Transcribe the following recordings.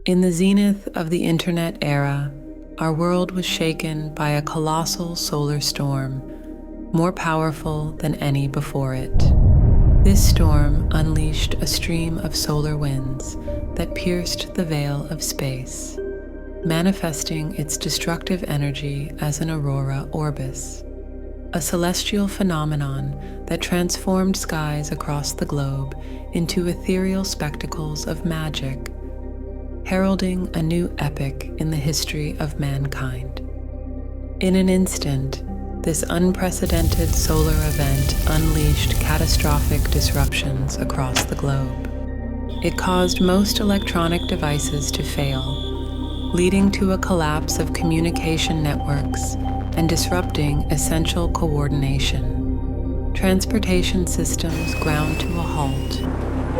In the zenith of the internet era, our world was shaken by a colossal solar storm, more powerful than any before it. This storm unleashed a stream of solar winds that pierced the veil of space, manifesting its destructive energy as an aurora orbis, a celestial phenomenon that transformed skies across the globe into ethereal spectacles of magic, heralding a new epoch in the history of mankind. In an instant, this unprecedented solar event unleashed catastrophic disruptions across the globe. It caused most electronic devices to fail, leading to a collapse of communication networks and disrupting essential coordination. Transportation systems ground to a halt,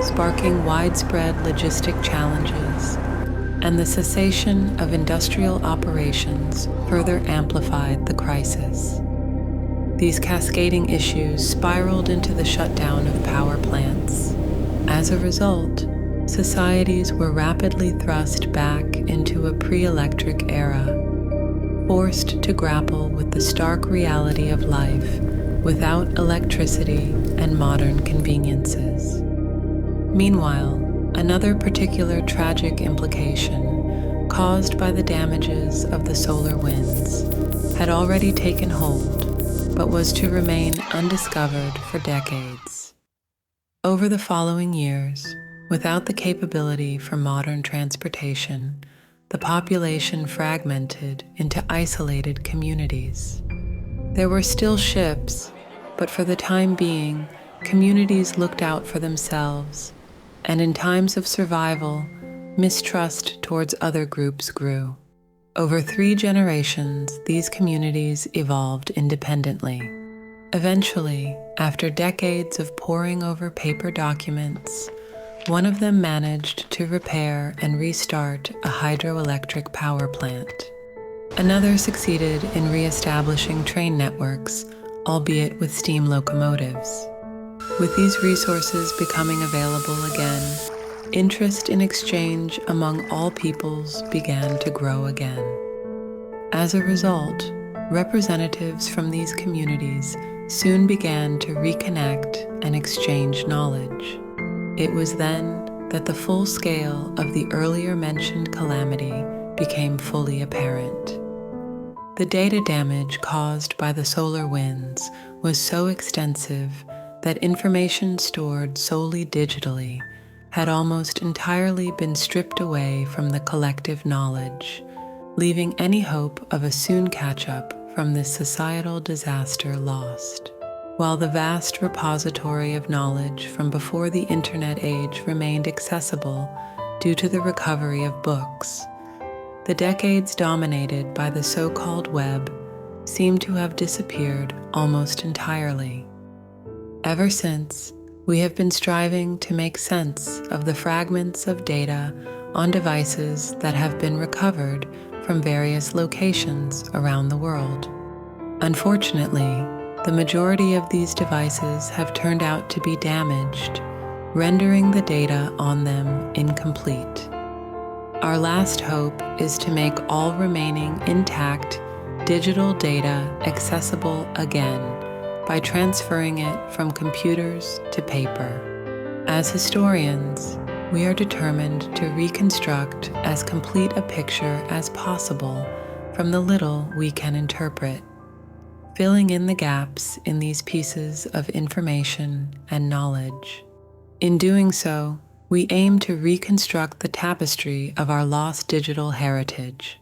sparking widespread logistic challenges, and the cessation of industrial operations further amplified the crisis. These cascading issues spiraled into the shutdown of power plants. As a result, societies were rapidly thrust back into a pre-electric era, forced to grapple with the stark reality of life without electricity and modern conveniences. Meanwhile, another particular tragic implication caused by the damages of the solar winds had already taken hold, but was to remain undiscovered for decades. Over the following years, without the capability for modern transportation, the population fragmented into isolated communities. There were still ships, but for the time being, communities looked out for themselves, and in times of survival, mistrust towards other groups grew. Over 3 generations, these communities evolved independently. Eventually, after decades of poring over paper documents, one of them managed to repair and restart a hydroelectric power plant. Another succeeded in re-establishing train networks, albeit with steam locomotives. With these resources becoming available again, interest in exchange among all peoples began to grow again. As a result, representatives from these communities soon began to reconnect and exchange knowledge. It was then that the full scale of the earlier mentioned calamity became fully apparent. The data damage caused by the solar winds was so extensive that information stored solely digitally had almost entirely been stripped away from the collective knowledge, leaving any hope of a soon catch-up from this societal disaster lost. While the vast repository of knowledge from before the internet age remained accessible due to the recovery of books, the decades dominated by the so-called web seem to have disappeared almost entirely. Ever since, we have been striving to make sense of the fragments of data on devices that have been recovered from various locations around the world. Unfortunately, the majority of these devices have turned out to be damaged, rendering the data on them incomplete. Our last hope is to make all remaining intact digital data accessible again by transferring it from computers to paper. As historians, we are determined to reconstruct as complete a picture as possible from the little we can interpret, filling in the gaps in these pieces of information and knowledge. In doing so, we aim to reconstruct the tapestry of our lost digital heritage,